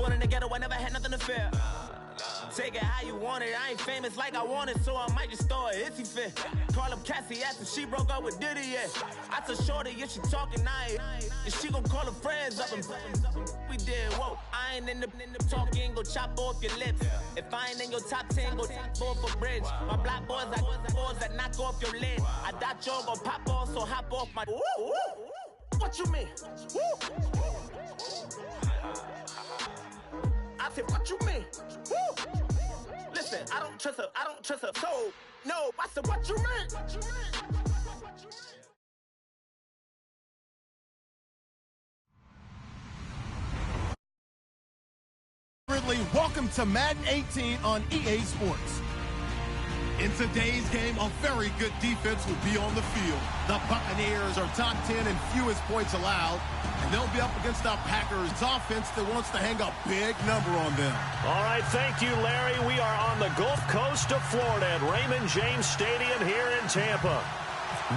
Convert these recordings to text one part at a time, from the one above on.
born in the ghetto, I never had nothing to fear. Take it how you want it, I ain't famous like I want it, so I might just throw a hissy fit. Call up Cassie after she broke up with Diddy, yeah. I told Shorty if she talking, and she gon' call her friends up and we did, whoa. I ain't in the talking, go chop off your lips. If I ain't in your top 10, go top 4 for bridge. My black boys like boys that knock off your lid. I thought y'all gon' pop off, so hop off my. What you mean? I said, what you mean? Listen, I don't trust her, so no. I said, what you mean? Welcome to Madden 18 on EA Sports. In today's game, a very good defense will be on the field. The Buccaneers are top 10 in fewest points allowed, and they'll be up against the Packers offense that wants to hang a big number on them. All right, thank you, Larry. We are on the Gulf Coast of Florida at Raymond James Stadium here in Tampa.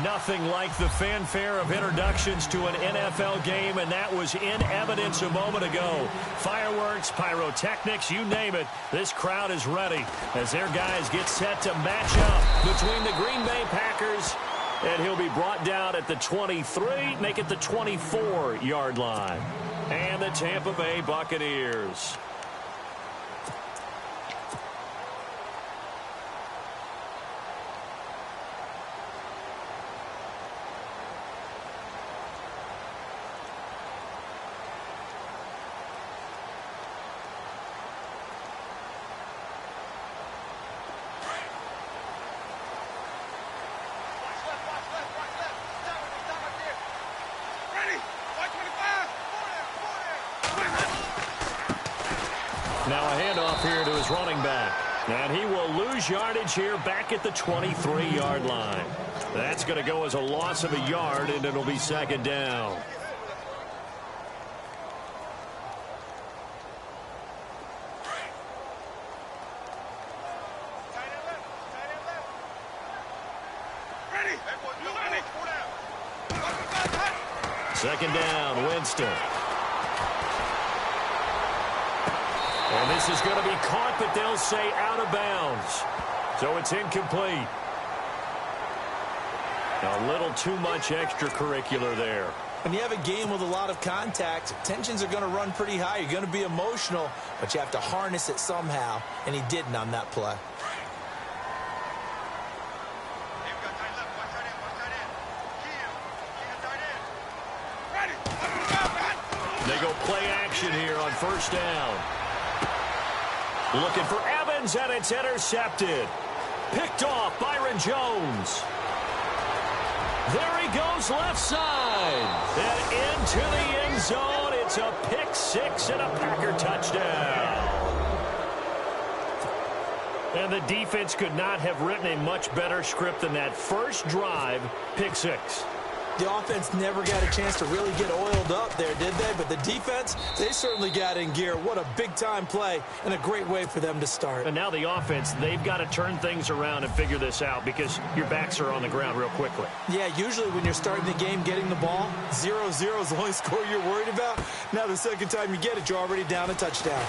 Nothing like the fanfare of introductions to an NFL game, and that was in evidence a moment ago. Fireworks, pyrotechnics, you name it. This crowd is ready as their guys get set to match up between the Green Bay Packers, and he'll be brought down at the 23, make it the 24-yard line. And the Tampa Bay Buccaneers. Now a handoff here to his running back. And he will lose yardage here back at the 23-yard line. That's going to go as a loss of a yard, and it'll be second down. Second down, Winston. And this is going to be caught, but they'll say out of bounds. So it's incomplete. A little too much extracurricular there. When you have a game with a lot of contact, tensions are going to run pretty high. You're going to be emotional, but you have to harness it somehow, and he didn't on that play. They go play action here on first down. Looking for Evans, and it's intercepted. Picked off Byron Jones. There he goes left side. And into the end zone. It's a pick six and a Packer touchdown. And the defense could not have written a much better script than that first drive, pick six. The offense never got a chance to really get oiled up there, did they? But the defense, they certainly got in gear. What a big-time play and a great way for them to start. And now the offense, they've got to turn things around and figure this out because your backs are on the ground real quickly. Yeah, usually when you're starting the game getting the ball, 0-0 is the only score you're worried about. Now the second time you get it, you're already down a touchdown.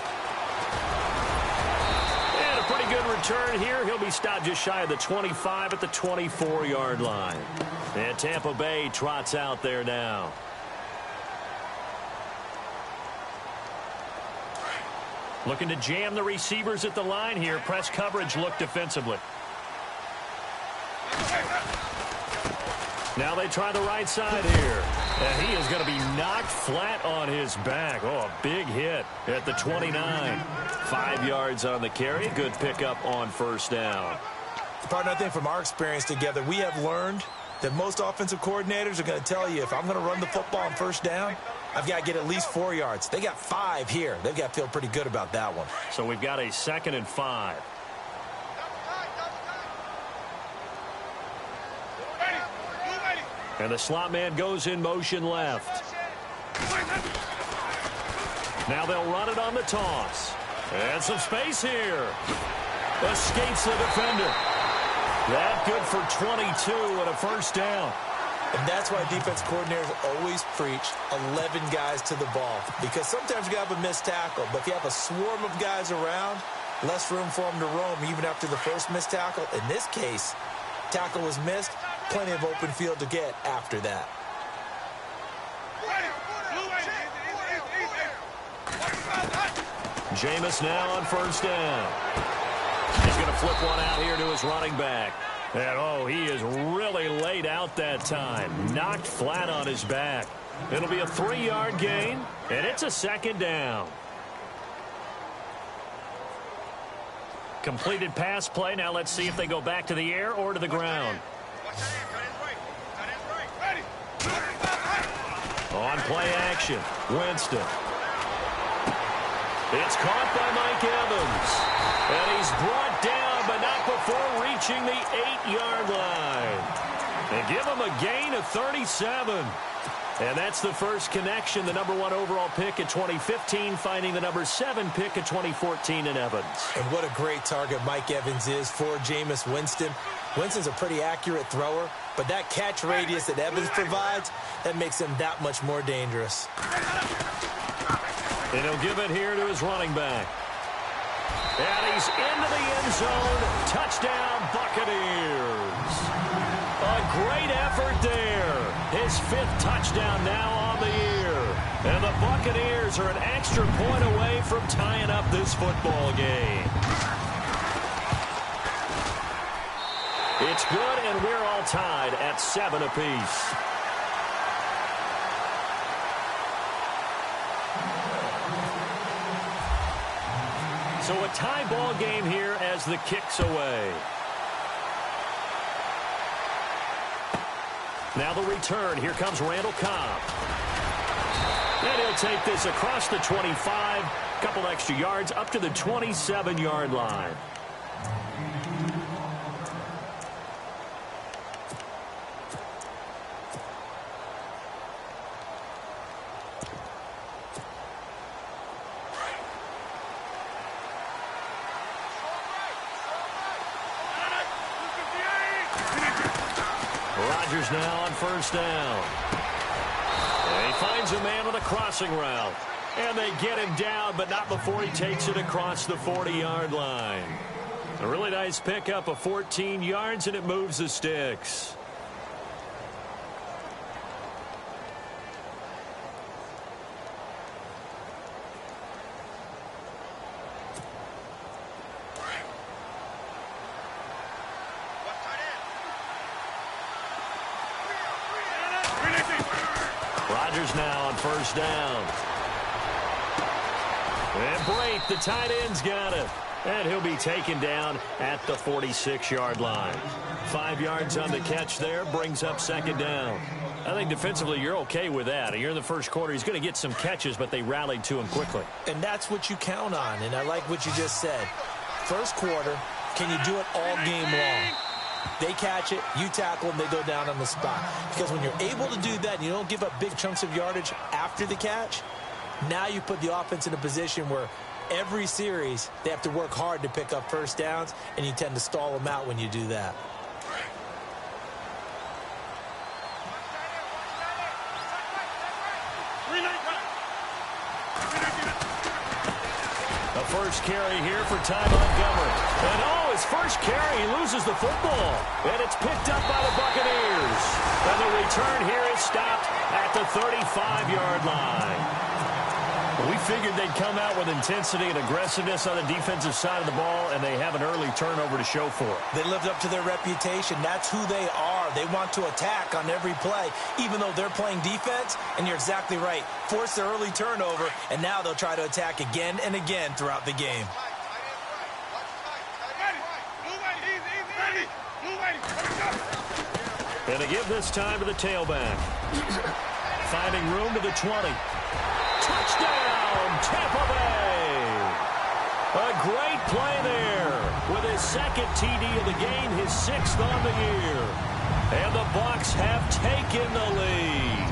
And a pretty good return here. He'll be stopped just shy of the 25 at the 24-yard line. And Tampa Bay trots out there now. Looking to jam the receivers at the line here. Press coverage look defensively. Now they try the right side here. And he is going to be knocked flat on his back. Oh, a big hit at the 29. 5 yards on the carry. Good pickup on first down. Partner, I think from our experience together, we have learned that most offensive coordinators are going to tell you, if I'm going to run the football on first down, I've got to get at least 4 yards. They got 5 here. They've got to feel pretty good about that one. So we've got a 2nd and 5. And the slot man goes in motion left. Now they'll run it on the toss. And some space here. Escapes the defender. That good for 22 and a first down. And that's why defense coordinators always preach 11 guys to the ball. Because sometimes you have a missed tackle, but if you have a swarm of guys around, less room for them to roam even after the first missed tackle. In this case, tackle was missed, plenty of open field to get after that. Jameis now on first down. He's going to flip one out here to his running back. And, oh, he is really laid out that time. Knocked flat on his back. It'll be a 3-yard gain, and it's a second down. Completed pass play. Now let's see if they go back to the air or to the ground. On play action, Winston. It's caught by Mike Evans. And he's brought down, but not before reaching the 8-yard line. And give him a gain of 37. And that's the first connection, the number 1 overall pick in 2015, finding the number 7 pick in 2014 in Evans. And what a great target Mike Evans is for Jameis Winston. Winston's a pretty accurate thrower, but that catch radius that Evans provides, that makes him that much more dangerous. And he'll give it here to his running back. And he's into the end zone. Touchdown, Buccaneers. A great effort there. His 5th touchdown now on the year. And the Buccaneers are an extra point away from tying up this football game. It's good, and we're all tied at 7 apiece. So a tie ball game here as the kick's away. Now the return. Here comes Randall Cobb. And he'll take this across the 25. Couple extra yards up to the 27-yard line. Rodgers now on first down. And he finds a man on a crossing route. And they get him down, but not before he takes it across the 40-yard line. A really nice pickup of 14 yards, and it moves the sticks. Rodgers now on first down. And Brate, the tight end's got it. And he'll be taken down at the 46-yard line. 5 yards on the catch there, brings up second down. I think defensively you're okay with that. You're in the first quarter. He's going to get some catches, but they rallied to him quickly. And that's what you count on, and I like what you just said. First quarter, can you do it all game long? They catch it, you tackle them, they go down on the spot. Because when you're able to do that and you don't give up big chunks of yardage after the catch, now you put the offense in a position where every series they have to work hard to pick up first downs, and you tend to stall them out when you do that. A first carry here for Ty Montgomery. And oh, his first carry, he loses the football. And it's picked up by the Buccaneers. And the return here is stopped at the 35-yard line. We figured they'd come out with intensity and aggressiveness on the defensive side of the ball, and they have an early turnover to show for it. They lived up to their reputation. That's who they are. They want to attack on every play, even though they're playing defense. And you're exactly right. Force the early turnover, and now they'll try to attack again and again throughout the game. And they give this time to the tailback. Finding room to the 20. Touchdown, Tampa Bay. A great play there with his second TD of the game, his 6th on the year. And the Bucs have taken the lead.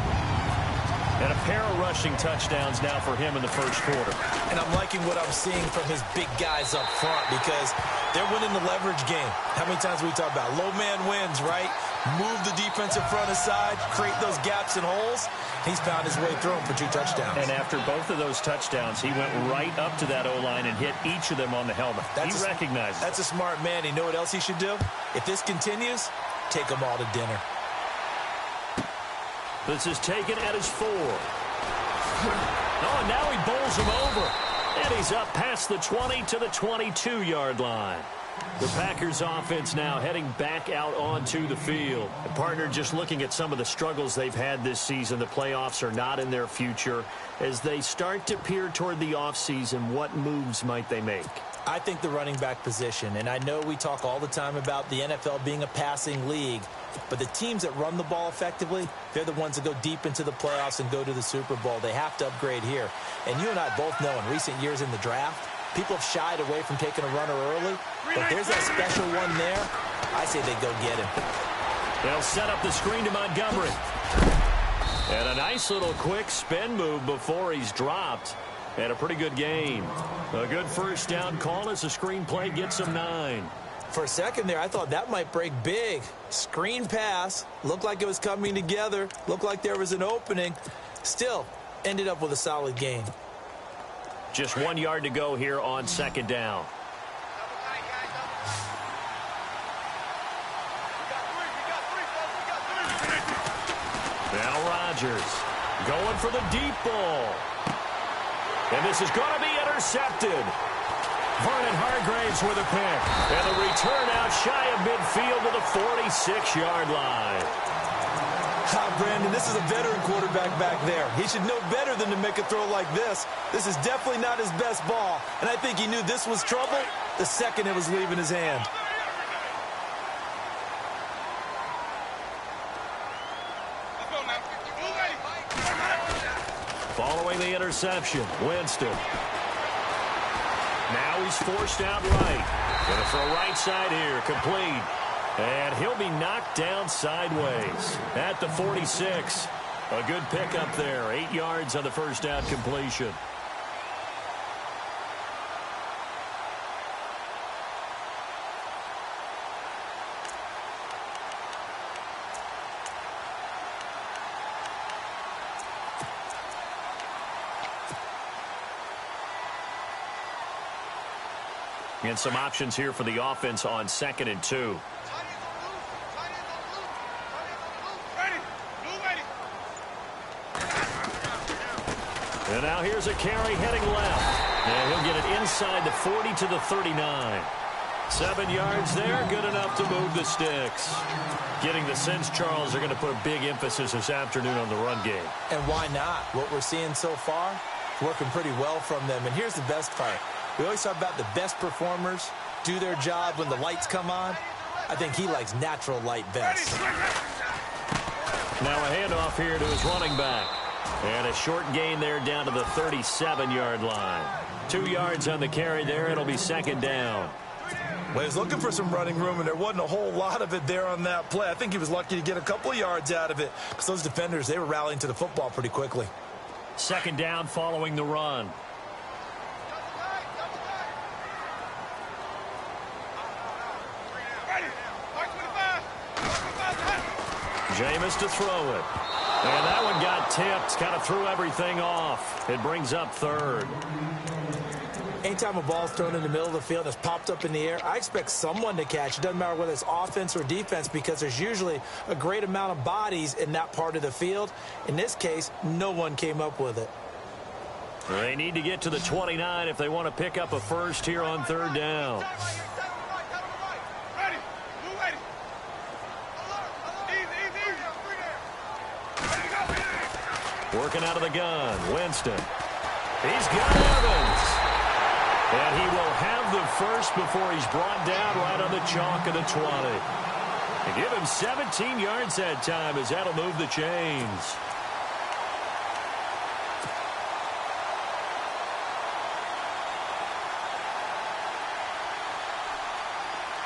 And a pair of rushing touchdowns now for him in the first quarter. And I'm liking what I'm seeing from his big guys up front because they're winning the leverage game. How many times we talk about low man wins, right? move the defensive front aside, create those gaps and holes. He's found his way through them for 2 touchdowns. And after both of those touchdowns, he went right up to that O-line and hit each of them on the helmet. He recognized it. That's a smart man. You know what else he should do? If this continues, take them all to dinner. This is taken at his 4. Oh, and now he bowls him over. And he's up past the 20 to the 22-yard line. The Packers offense now heading back out onto the field. And partner, just looking at some of the struggles they've had this season, the playoffs are not in their future. As they start to peer toward the offseason, what moves might they make? I think the running back position, and I know we talk all the time about the NFL being a passing league, but the teams that run the ball effectively, they're the ones that go deep into the playoffs and go to the Super Bowl. They have to upgrade here. And you and I both know in recent years in the draft, people have shied away from taking a runner early, but there's that special one there. I say they go get him. They'll set up the screen to Montgomery. And a nice little quick spin move before he's dropped. And a pretty good gain. A good first down call as the screen play gets him 9. For a second there, I thought that might break big. Screen pass. Looked like it was coming together. Looked like there was an opening. Still, ended up with a solid gain. Just 1 yard to go here on second down. Now Rodgers going for the deep ball. And this is going to be intercepted. Vernon Hargreaves with a pick. And the return out shy of midfield to the 46-yard line. Brandon, this is a veteran quarterback back there. He should know better than to make a throw like this. This is definitely not his best ball. And I think he knew this was trouble the second it was leaving his hand. Following the interception, Winston. Now he's forced out right. Going to throw right side here, complete. And he'll be knocked down sideways at the 46. A good pickup there, 8 yards on the first down completion. And some options here for the offense on 2nd and 2. And now here's a carry heading left. And he'll get it inside the 40 to the 39. 7 yards there, good enough to move the sticks. Getting the sense, Charles, they're going to put a big emphasis this afternoon on the run game. And why not? What we're seeing so far, working pretty well from them. And here's the best part. We always talk about the best performers do their job when the lights come on. I think he likes natural light best. Now a handoff here to his running back. And a short gain there down to the 37-yard line. 2 yards on the carry there. It'll be second down. Well, he was looking for some running room, and there wasn't a whole lot of it there on that play. I think he was lucky to get a couple of yards out of it because those defenders, they were rallying to the football pretty quickly. Second down following the run. Jameis to throw it. And that one got tipped, kind of threw everything off. It brings up third. Anytime a ball's thrown in the middle of the field and it's popped up in the air, I expect someone to catch. It doesn't matter whether it's offense or defense because there's usually a great amount of bodies in that part of the field. In this case, no one came up with it. They need to get to the 29 if they want to pick up a first here on third down. Working out of the gun, Winston. He's got Evans. And he will have the first before he's brought down right on the chalk of the 20. And give him 17 yards that time as that'll move the chains.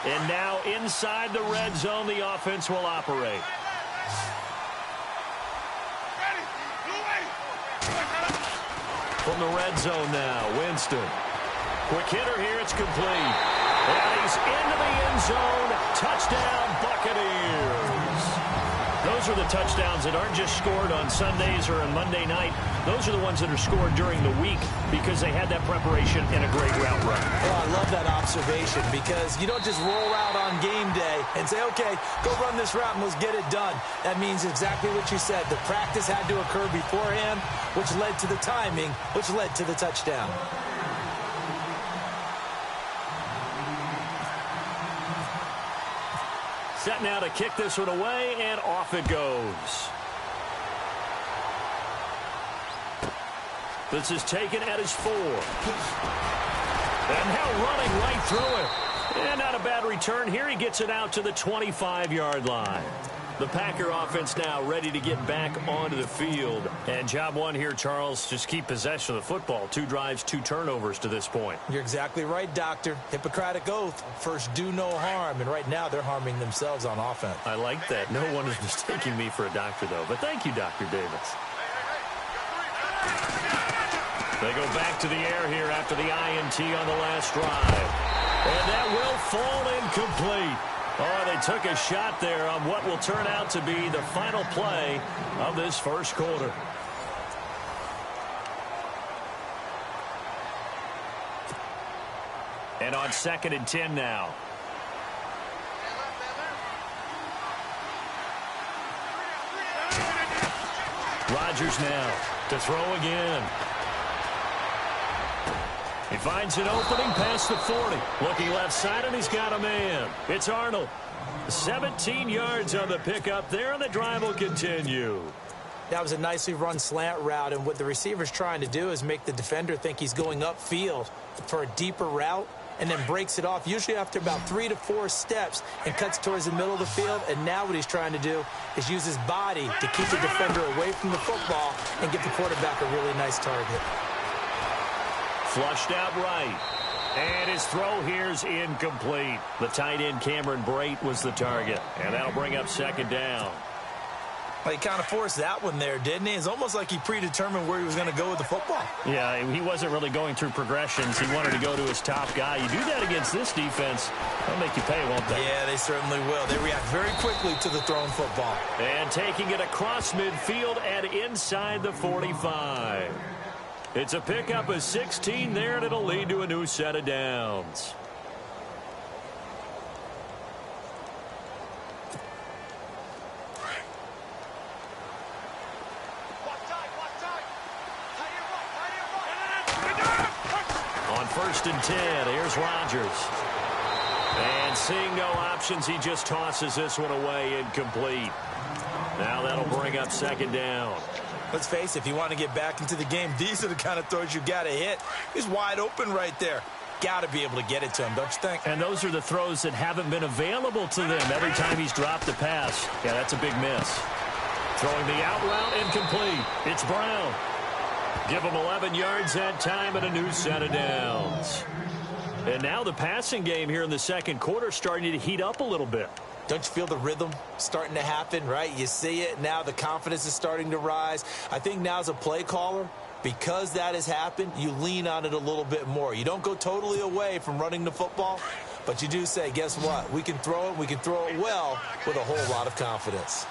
And now inside the red zone, the offense will operate. From the red zone now, Winston. Quick hitter here, it's complete. And he's into the end zone. Touchdown, Buccaneers. those are the touchdowns that aren't just scored on Sundays or on Monday night. Those are the ones that are scored during the week because they had that preparation in a great route run. Well, I love that observation because you don't just roll out on game day and say, okay, go run this route and let's get it done. That means exactly what you said. The practice had to occur beforehand, which led to the timing, which led to the touchdown. Set now to kick this one away, and off it goes. This is taken at his 4. And now running right through it. And not a bad return here. He gets it out to the 25-yard line. The Packer offense now ready to get back onto the field. And job one here, Charles, just keep possession of the football. 2 drives, 2 turnovers to this point. You're exactly right, Doctor. Hippocratic oath. First, do no harm. And right now, they're harming themselves on offense. I like that. No one is mistaking me for a doctor, though. But thank you, Dr. Davis. They go back to the air here after the INT on the last drive. And that will fall incomplete. Oh, they took a shot there on what will turn out to be the final play of this first quarter. And on 2nd and 10 now. Rodgers now to throw again. He finds an opening past the 40. Looking left side, and he's got a man. It's Arnold. 17 yards on the pickup there, and the drive will continue. That was a nicely run slant route, and what the receiver's trying to do is make the defender think he's going upfield for a deeper route, and then breaks it off, usually after about 3 to 4 steps, and cuts towards the middle of the field. And now what he's trying to do is use his body to keep the defender away from the football and give the quarterback a really nice target. Flushed out right. And his throw here's incomplete. The tight end, Cameron Brate, was the target. And that'll bring up 2nd down. Well, he kind of forced that one there, didn't he? It's almost like he predetermined where he was going to go with the football. Yeah, he wasn't really going through progressions. He wanted to go to his top guy. You do that against this defense, they'll make you pay, won't they? Yeah, they certainly will. They react very quickly to the thrown football. And taking it across midfield and inside the 45. It's a pickup of 16 there, and it'll lead to a new set of downs. On 1st and 10, here's Rodgers. And seeing no options, he just tosses this one away, incomplete. Now that'll bring up 2nd down. Let's face it, if you want to get back into the game, these are the kind of throws you got to hit. He's wide open right there. Got to be able to get it to him, don't you think? And those are the throws that haven't been available to them every time he's dropped a pass. Yeah, that's a big miss. Throwing the out route, incomplete. It's Brown. Give him 11 yards that time and a new set of downs. And now the passing game here in the 2nd quarter starting to heat up a little bit. Don't you feel the rhythm starting to happen, right? You see it. Now the confidence is starting to rise. I think now as a play caller, because that has happened, you lean on it a little bit more. You don't go totally away from running the football, but you do say, guess what? We can throw it. We can throw it well with a whole lot of confidence.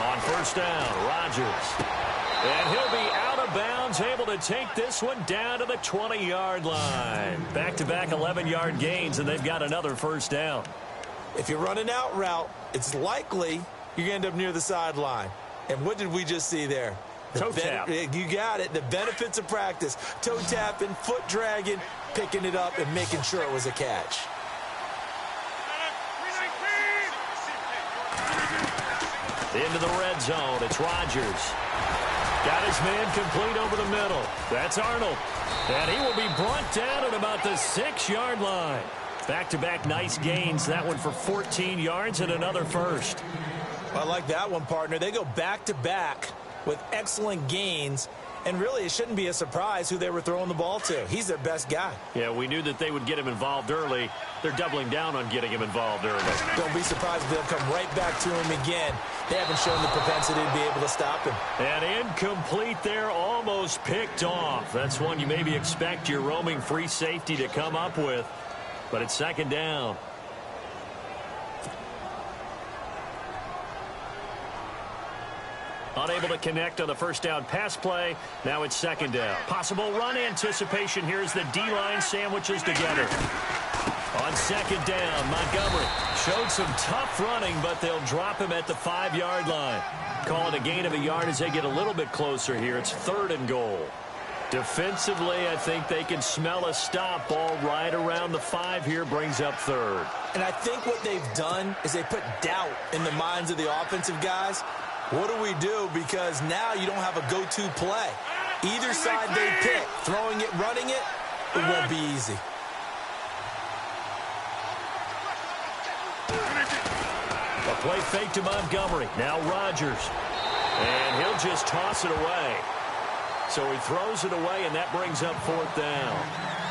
On 1st down, Rodgers. And he'll be out of bounds, able to take this one down to the 20-yard line. Back-to-back 11-yard gains, and they've got another 1st down. If you run an out route, it's likely you're going to end up near the sideline. And what did we just see there? Toe tap. You got it. The benefits of practice. Toe tapping, foot dragging, picking it up, and making sure it was a catch. Into the red zone. It's Rodgers. Got his man complete over the middle. That's Arnold. And he will be brought down at about the 6-yard line. Back-to-back nice gains. That one for 14 yards and another 1st. I like that one, partner. They go back-to-back with excellent gains. And really, it shouldn't be a surprise who they were throwing the ball to. He's their best guy. Yeah, we knew that they would get him involved early. They're doubling down on getting him involved early. Don't be surprised if they'll come right back to him again. They haven't shown the propensity to be able to stop him. And incomplete there, almost picked off. That's one you maybe expect your roaming free safety to come up with. but it's second down. Unable to connect on the first down pass play. Now it's second down. Possible run anticipation. Here's the D-line sandwiches together. On second down, Montgomery showed some tough running, but they'll drop him at the 5-yard line. Call it a gain of a yard as they get a little bit closer here. It's 3rd and goal. Defensively, I think they can smell a stop. Ball right around the 5 here, brings up 3rd. And I think what they've done is they put doubt in the minds of the offensive guys. What do we do? Because now you don't have a go-to play. Either side they pick, throwing it, running it, it won't be easy. A play fake to Montgomery. Now Rodgers. And he'll just toss it away. So he throws it away, and that brings up 4th down.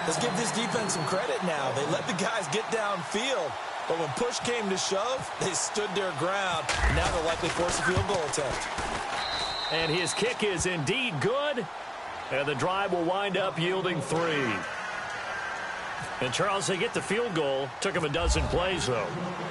Let's give this defense some credit now. They let the guys get downfield. But when push came to shove, they stood their ground. Now they'll likely force a field goal attempt. And his kick is indeed good. And the drive will wind up yielding 3. And, Charles, they get the field goal. Took him a dozen plays, though.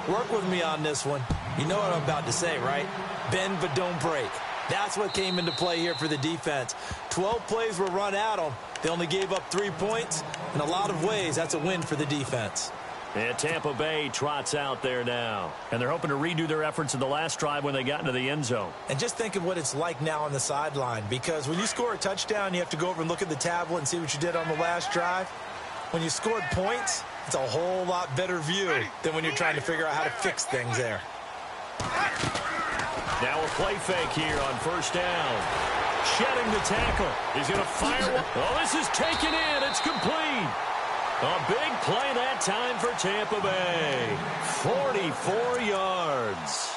Work with me on this one. You know what I'm about to say, right? Bend but don't break. That's what came into play here for the defense. 12 plays were run at them. They only gave up 3 points. In a lot of ways, that's a win for the defense. And Tampa Bay trots out there now. And they're hoping to redo their efforts in the last drive when they got into the end zone. And just think of what it's like now on the sideline. Because when you score a touchdown, you have to go over and look at the tablet and see what you did on the last drive. When you scored points, it's a whole lot better view than when you're trying to figure out how to fix things there. Now a play fake here on first down. Shedding the tackle. He's going to fire one. Oh, this is taken in. It's complete. A big play that time for Tampa Bay. 44 yards.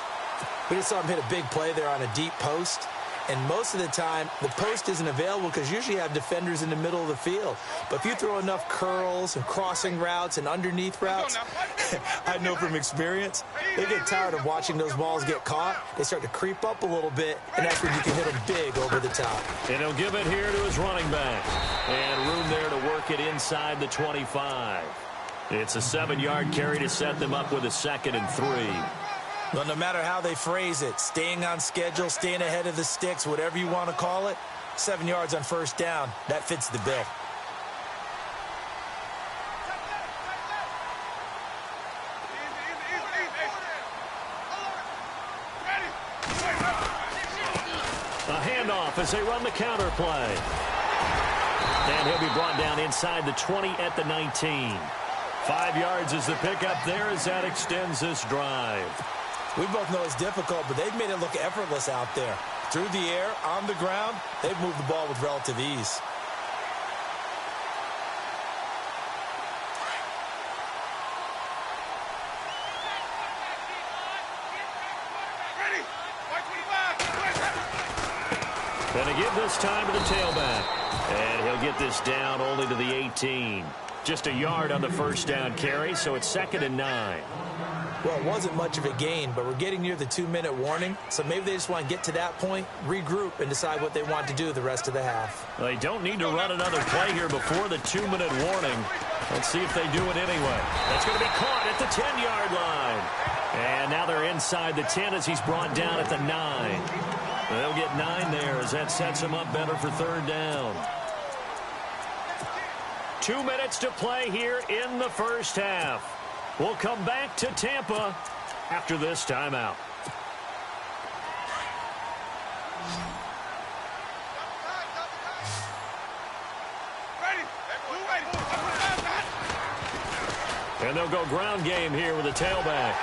We just saw him hit a big play there on a deep post. And most of the time, the post isn't available because usually you have defenders in the middle of the field. But if you throw enough curls and crossing routes and underneath routes, I know from experience, they get tired of watching those balls get caught. They start to creep up a little bit, and that's when you can hit them big over the top. And he'll give it here to his running back. And room there to work it inside the 25. It's a 7-yard carry to set them up with a 2nd and 3. Well, no matter how they phrase it, staying on schedule, staying ahead of the sticks, whatever you want to call it, 7 yards on first down, that fits the bill. A handoff as they run the counter play. And he'll be brought down inside the 20 at the 19. 5 yards is the pickup there as that extends this drive. We both know it's difficult, but they've made it look effortless out there. Through the air, on the ground, they've moved the ball with relative ease. Going to give this time to the tailback. And he'll get this down only to the 18. Just a yard on the first down carry, so it's 2nd and 9. Well, it wasn't much of a gain, but we're getting near the 2-minute warning, so maybe they just want to get to that point, regroup, and decide what they want to do the rest of the half. Well, they don't need to run another play here before the 2-minute warning. Let's see if they do it anyway. That's going to be caught at the 10-yard line. And now they're inside the 10 as he's brought down at the 9. They'll get 9 there as that sets them up better for 3rd down. 2 minutes to play here in the first half. We'll come back to Tampa after this timeout. And they'll go ground game here with a tailback.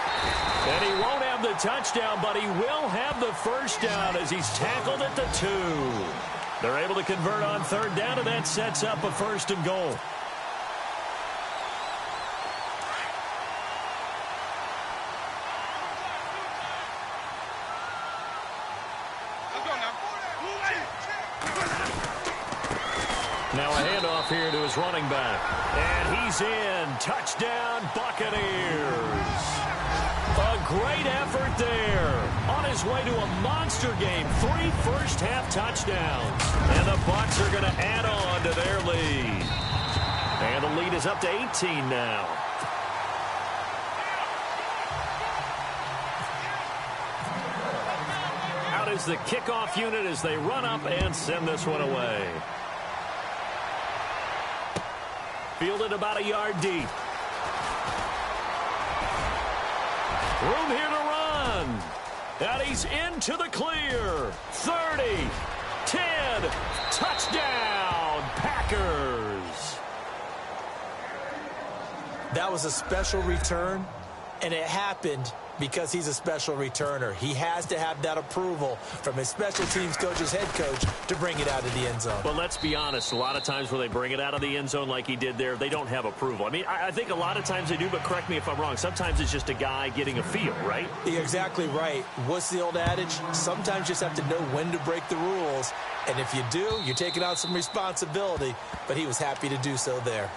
And he won't have the touchdown, but he will have the first down as he's tackled at the 2. They're able to convert on 3rd down, and that sets up a 1st and goal. Now a handoff here to his running back. And he's in. Touchdown, Buccaneers. A great effort there. On his way to a monster game. 3 first-half touchdowns. And the Bucs are going to add on to their lead. And the lead is up to 18 now. is the kickoff unit as they run up and send this one away. Fielded about a yard deep. Room here to run. And he's into the clear. 30, 10, touchdown, Packers. That was a special return, and it happened because he's a special returner. He has to have that approval from his special teams coach's head coach to bring it out of the end zone. But let's be honest, a lot of times when they bring it out of the end zone like he did there, they don't have approval. I mean, I think a lot of times they do, but correct me if I'm wrong. Sometimes it's just a guy getting a feel, right? You're exactly right. What's the old adage? Sometimes you just have to know when to break the rules. And if you do, you're taking on some responsibility. But he was happy to do so there.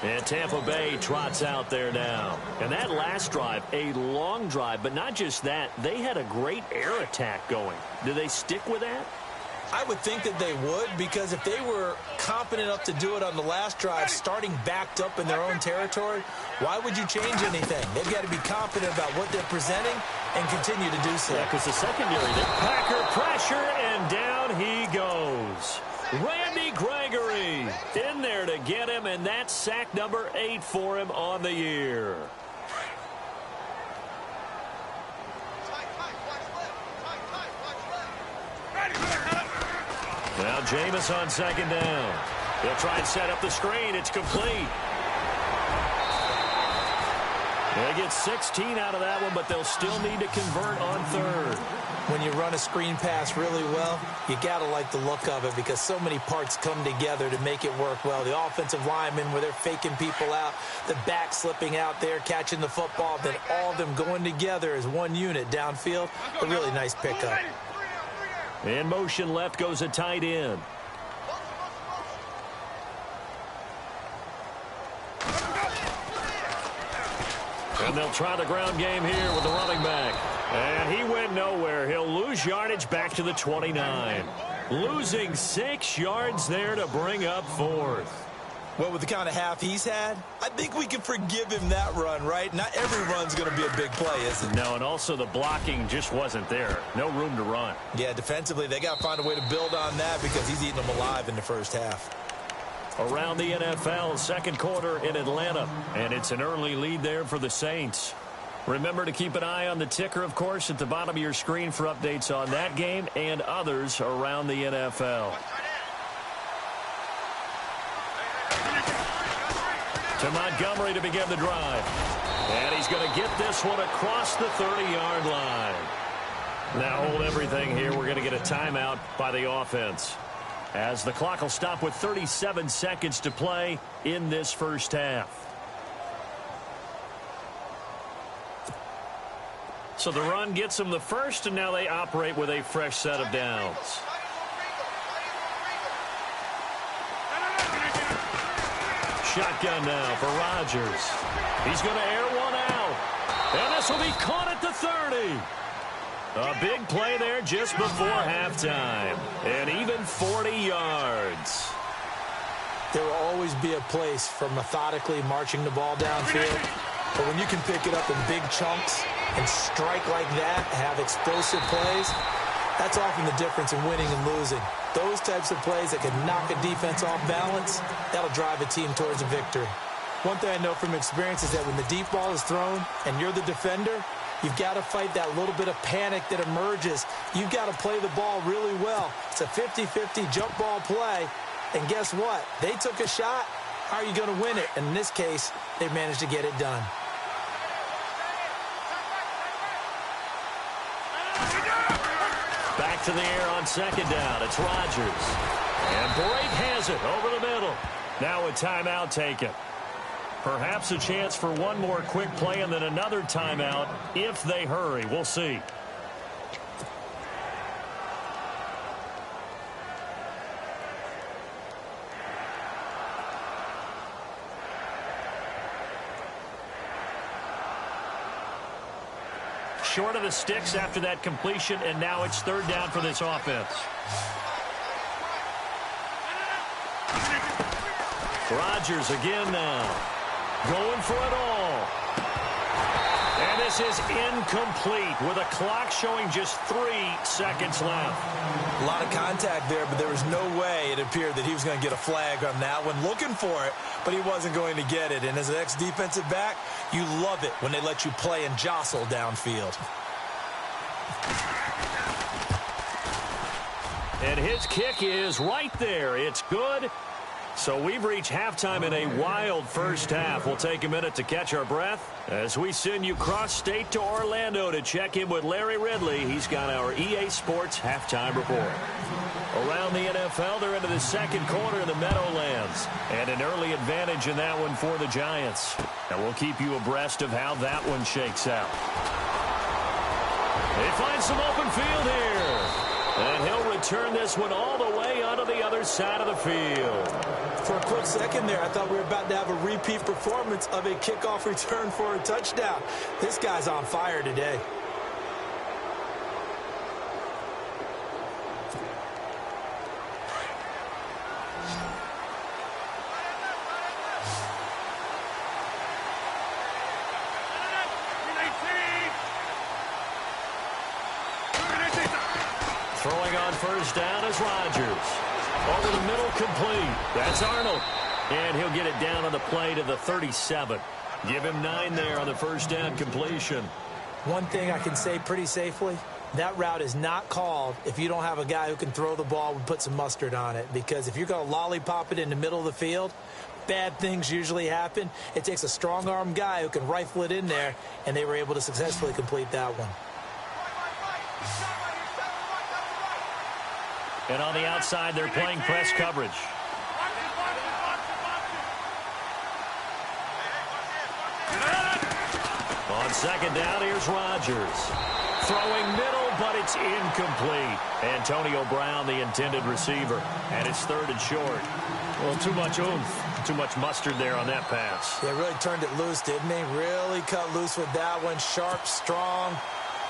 And Tampa Bay trots out there now. And that last drive, a long drive, but not just that, they had a great air attack going. Do they stick with that? I would think that they would, because if they were competent enough to do it on the last drive, starting backed up in their own territory, why would you change anything? They've got to be confident about what they're presenting and continue to do so. Yeah, because the secondary, the Packer pressure, and down he goes. Randy Gregory in there to get him, and that's sack number 8 for him on the year. Now Jameis on second down. He'll try and set up the screen. It's complete. They get 16 out of that one, but they'll still need to convert on third. When you run a screen pass really well, you got to like the look of it because so many parts come together to make it work well. The offensive linemen, where they're faking people out, the back slipping out there, catching the football, then all of them going together as one unit downfield. A really nice pickup. In motion left goes a tight end. And they'll try the ground game here with the running back. And he went nowhere. He'll lose yardage back to the 29. Losing 6 yards there to bring up fourth. Well, with the kind of half he's had, I think we can forgive him that run, right? Not every run's going to be a big play, is it? No, and also the blocking just wasn't there. No room to run. Yeah, defensively, they got to find a way to build on that because he's eating them alive in the first half. Around the NFL, second quarter in Atlanta, and it's an early lead there for the Saints. Remember to keep an eye on the ticker, of course, at the bottom of your screen for updates on that game and others around the NFL. To Montgomery to begin the drive. And he's going to get this one across the 30-yard line. Now hold everything here. We're going to get a timeout by the offense, as the clock will stop with 37 seconds to play in this first half. So the run gets them the first, and now they operate with a fresh set of downs. Shotgun now for Rodgers. He's going to air one out. And this will be caught at the 30. A big play there just before halftime. And even 40 yards. There will always be a place for methodically marching the ball downfield. But when you can pick it up in big chunks and strike like that, have explosive plays, that's often the difference in winning and losing. Those types of plays that can knock a defense off balance, that'll drive a team towards a victory. One thing I know from experience is that when the deep ball is thrown and you're the defender, you've got to fight that little bit of panic that emerges. You've got to play the ball really well. It's a 50-50 jump ball play. And guess what? They took a shot. How are you going to win it? And in this case, they managed to get it done. Back to the air on second down. It's Rodgers. And Brake has it over the middle. Now a timeout taken. Perhaps a chance for one more quick play and then another timeout if they hurry. We'll see. Short of the sticks after that completion, and now it's third down for this offense. Rodgers again now. Going for it all. And this is incomplete with a clock showing just 3 seconds left. A lot of contact there, but there was no way it appeared that he was going to get a flag on that one. Looking for it, but he wasn't going to get it. And as an ex-defensive back, you love it when they let you play and jostle downfield. And his kick is right there. It's good. So we've reached halftime in a wild first half. We'll take a minute to catch our breath as we send you cross-state to Orlando to check in with Larry Ridley. He's got our EA Sports halftime report. Around the NFL, they're into the second quarter in the Meadowlands. And an early advantage in that one for the Giants. And we'll keep you abreast of how that one shakes out. They find some open field here. And he'll return this one all the way onto the other side of the field. For a quick second there, I thought we were about to have a repeat performance of a kickoff return for a touchdown. This guy's on fire today. Throwing on first down is Rodgers. Over the middle, complete. That's Arnold. And he'll get it down on the play to the 37. Give him 9 there on the first down completion. One thing I can say pretty safely, that route is not called if you don't have a guy who can throw the ball and put some mustard on it. Because if you're going to lollipop it in the middle of the field, bad things usually happen. It takes a strong-arm guy who can rifle it in there, and they were able to successfully complete that one. And on the outside, they're playing press coverage. On second down, here's Rodgers. Throwing middle, but it's incomplete. Antonio Brown, the intended receiver. And it's 3rd and short. Well, too much oomph, too much mustard there on that pass. Yeah, really turned it loose, didn't he? Really cut loose with that one. Sharp, strong.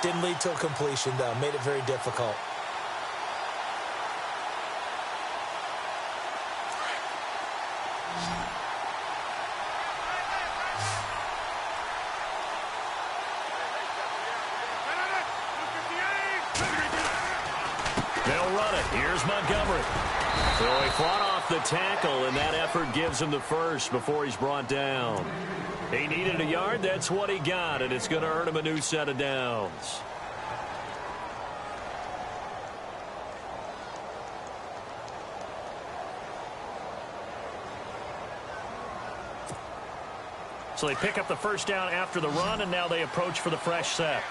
Didn't lead to a completion, though. Made it very difficult. They'll run it. Here's Montgomery. So he fought off the tackle, and that effort gives him the first before he's brought down. He needed a yard. That's what he got, and it's going to earn him a new set of downs. So they pick up the first down after the run, and now they approach for the fresh set.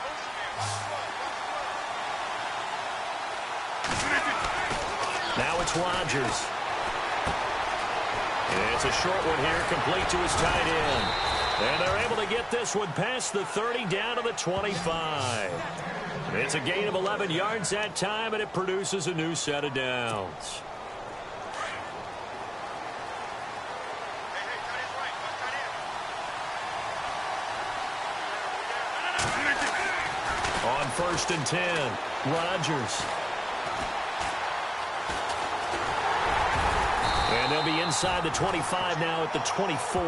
Now it's Rodgers. It's a short one here, complete to his tight end. And they're able to get this one past the 30 down to the 25. It's a gain of 11 yards that time, and it produces a new set of downs. On 1st and 10, Rodgers. And they'll be inside the 25 now at the 24.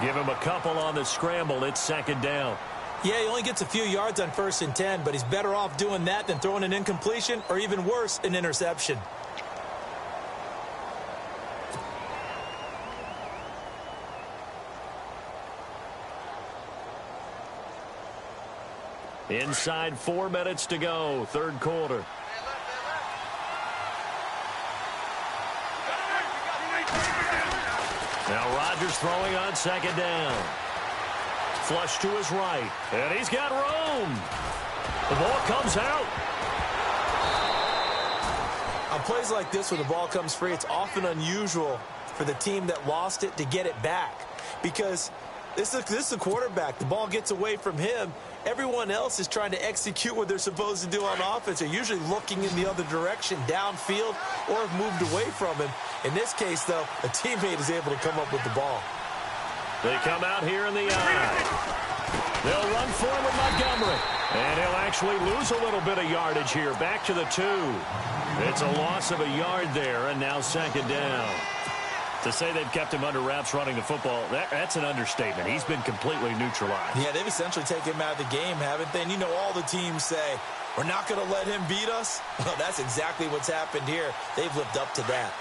Give him a couple on the scramble. It's 2nd down. Yeah, he only gets a few yards on 1st and 10, but he's better off doing that than throwing an incompletion or even worse, an interception. Inside 4 minutes to go, 3rd quarter. Now Rodgers throwing on 2nd down. Flush to his right, and he's got room. The ball comes out. On plays like this where the ball comes free, it's often unusual for the team that lost it to get it back. Because this is a quarterback. The ball gets away from him. Everyone else is trying to execute what they're supposed to do on offense. They're usually looking in the other direction, downfield, or have moved away from him. In this case, though, a teammate is able to come up with the ball. They come out here in the eye. They'll run forward Montgomery. And he'll actually lose a little bit of yardage here. Back to the 2. It's a loss of a yard there, and now 2nd down. To say they've kept him under wraps running the football, that's an understatement. He's been completely neutralized. Yeah, they've essentially taken him out of the game, haven't they? And you know all the teams say, we're not going to let him beat us. Well, that's exactly what's happened here. They've lived up to that.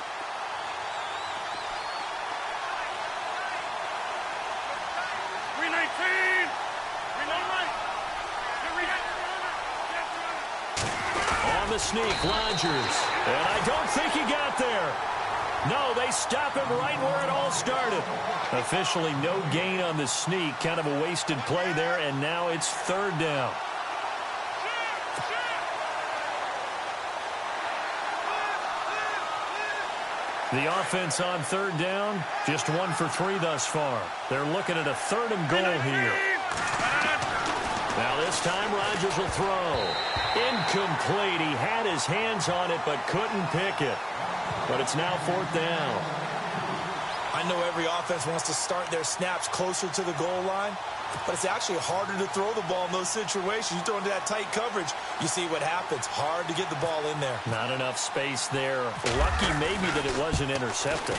On the sneak, Rodgers. And I don't think he got there. No, they stop him right where it all started. Officially no gain on the sneak. Kind of a wasted play there, and now it's third down. The offense on third down, just 1 for 3 thus far. They're looking at a 3rd and goal here. Now this time Rodgers will throw. Incomplete. He had his hands on it but couldn't pick it. But it's now 4th down. I know every offense wants to start their snaps closer to the goal line, but it's actually harder to throw the ball in those situations. You throw into that tight coverage, you see what happens. Hard to get the ball in there. Not enough space there. Lucky maybe that it wasn't intercepted.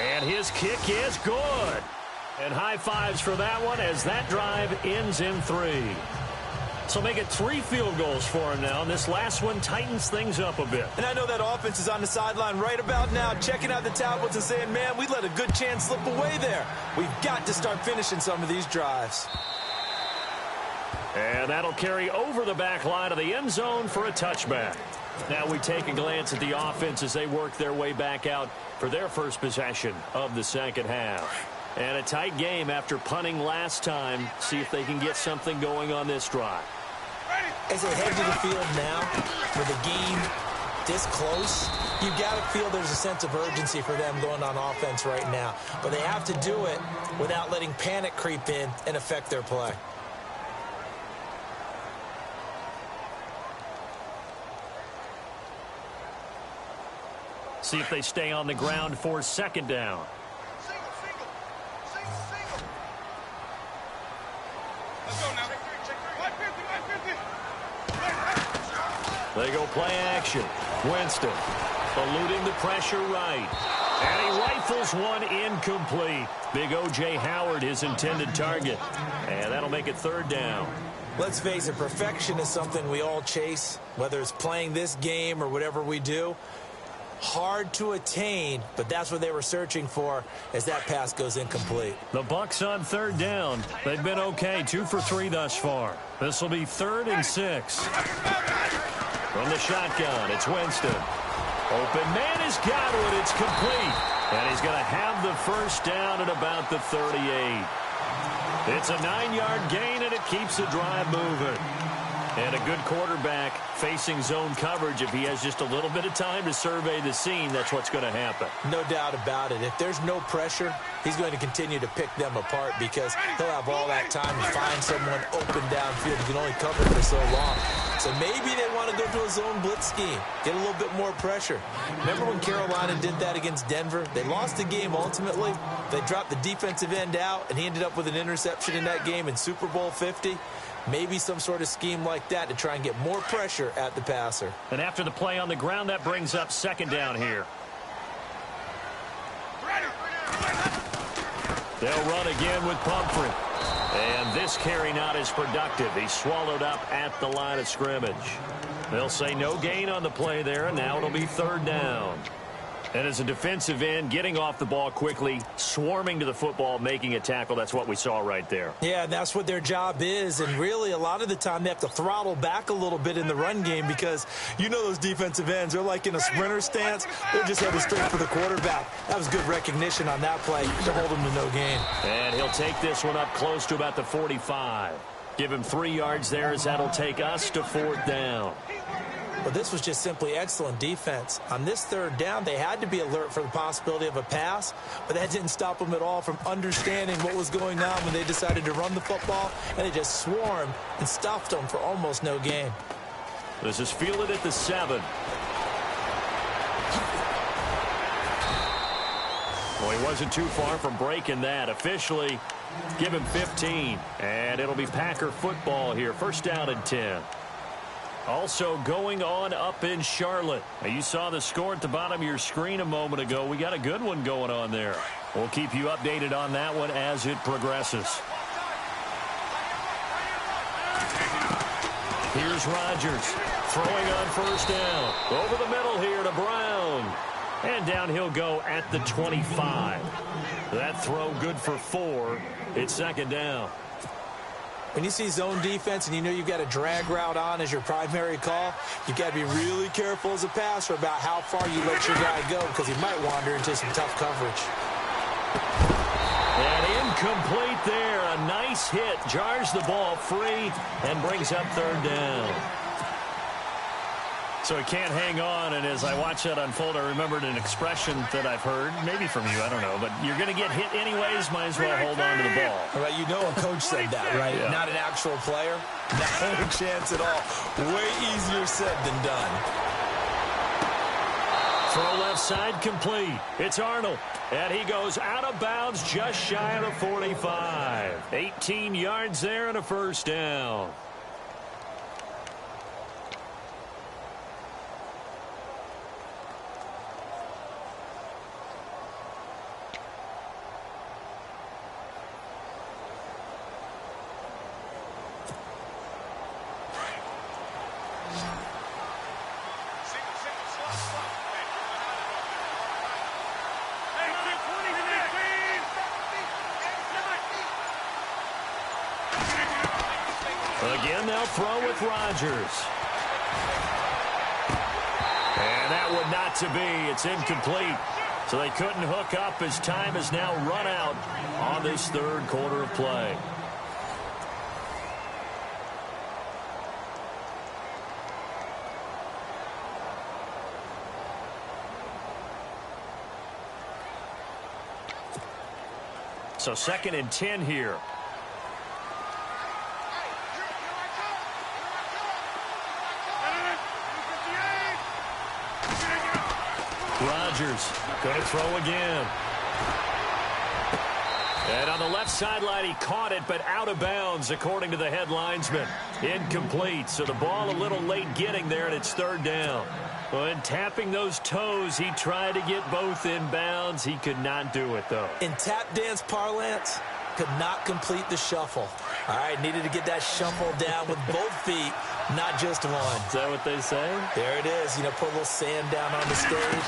And his kick is good. And high fives for that one as that drive ends in 3. So make it 3 field goals for him now, and this last one tightens things up a bit. And I know that offense is on the sideline right about now, checking out the tablets and saying, man, we let a good chance slip away there. We've got to start finishing some of these drives. And that'll carry over the back line of the end zone for a touchback. Now we take a glance at the offense as they work their way back out for their first possession of the second half. And a tight game after punting last time. See if they can get something going on this drive. As they head to the field now, with the game this close, you've got to feel there's a sense of urgency for them going on offense right now. But they have to do it without letting panic creep in and affect their play. See if they stay on the ground for 2nd down. They go play action. Winston eluding the pressure right. And he rifles one incomplete. Big O.J. Howard, his intended target. And that'll make it 3rd down. Let's face it, perfection is something we all chase, whether it's playing this game or whatever we do. Hard to attain, but that's what they were searching for as that pass goes incomplete. The Bucs on 3rd down. They've been okay, 2 for 3 thus far. This will be 3rd and 6. From the shotgun, it's Winston. Open man has got it. It's complete. And he's going to have the first down at about the 38. It's a 9-yard gain, and it keeps the drive moving. And a good quarterback facing zone coverage. If he has just a little bit of time to survey the scene, that's what's going to happen. No doubt about it. If there's no pressure, he's going to continue to pick them apart because he'll have all that time to find someone open downfield. He can only cover for so long. So maybe they want to go to a zone blitz scheme, get a little bit more pressure. Remember when Carolina did that against Denver? They lost the game ultimately. They dropped the defensive end out, and he ended up with an interception in that game in Super Bowl 50. Maybe some sort of scheme like that to try and get more pressure at the passer. And after the play on the ground, that brings up 2nd down here. They'll run again with Pumphrey. And this carry not as productive. He's swallowed up at the line of scrimmage. They'll say no gain on the play there, and now it'll be 3rd down. And as a defensive end, getting off the ball quickly, swarming to the football, making a tackle, that's what we saw right there. Yeah, that's what their job is. And really, a lot of the time, they have to throttle back a little bit in the run game because you know those defensive ends, they're like in a sprinter stance. They're just headed straight for the quarterback. That was good recognition on that play to hold him to no gain. And he'll take this one up close to about the 45. Give him 3 yards there as that'll take us to 4th down. But this was just simply excellent defense. On this 3rd down, they had to be alert for the possibility of a pass, but that didn't stop them at all from understanding what was going on when they decided to run the football, and they just swarmed and stuffed them for almost no gain. This is fielded at the 7. Well, he wasn't too far from breaking that. Officially, give him 15, and it'll be Packer football here. 1st down and 10. Also going on up in Charlotte. Now, you saw the score at the bottom of your screen a moment ago. We got a good one going on there. We'll keep you updated on that one as it progresses. Here's Rodgers throwing on first down. Over the middle here to Brown. And down he'll go at the 25. That throw good for 4. It's second down. When you see zone defense and you know you've got a drag route on as your primary call, you've got to be really careful as a passer about how far you let your guy go because he might wander into some tough coverage. And incomplete there. A nice hit. Jars the ball free and brings up third down. So he can't hang on, and as I watch that unfold, I remembered an expression that I've heard, maybe from you, I don't know, but you're going to get hit anyways, might as well hold on to the ball. Right, you know a coach said that, right? Yeah. Not an actual player. Not a chance at all. Way easier said than done. Throw left side complete. It's Arnold, and he goes out of bounds just shy of the 45. 18 yards there and a first down. Again, they'll throw with Rodgers. And that would not to be. It's incomplete. So they couldn't hook up as time has now run out on this third quarter of play. So second and 10 here. Rodgers going to throw again. And on the left sideline, he caught it, but out of bounds, according to the head linesman. Incomplete, so the ball a little late getting there, and it's third down. When tapping those toes, he tried to get both in bounds. He could not do it, though. In tap dance parlance, could not complete the shuffle. All right, needed to get that shuffle down with both feet, not just one. Is that what they say? There it is. You know, put a little sand down on the stage.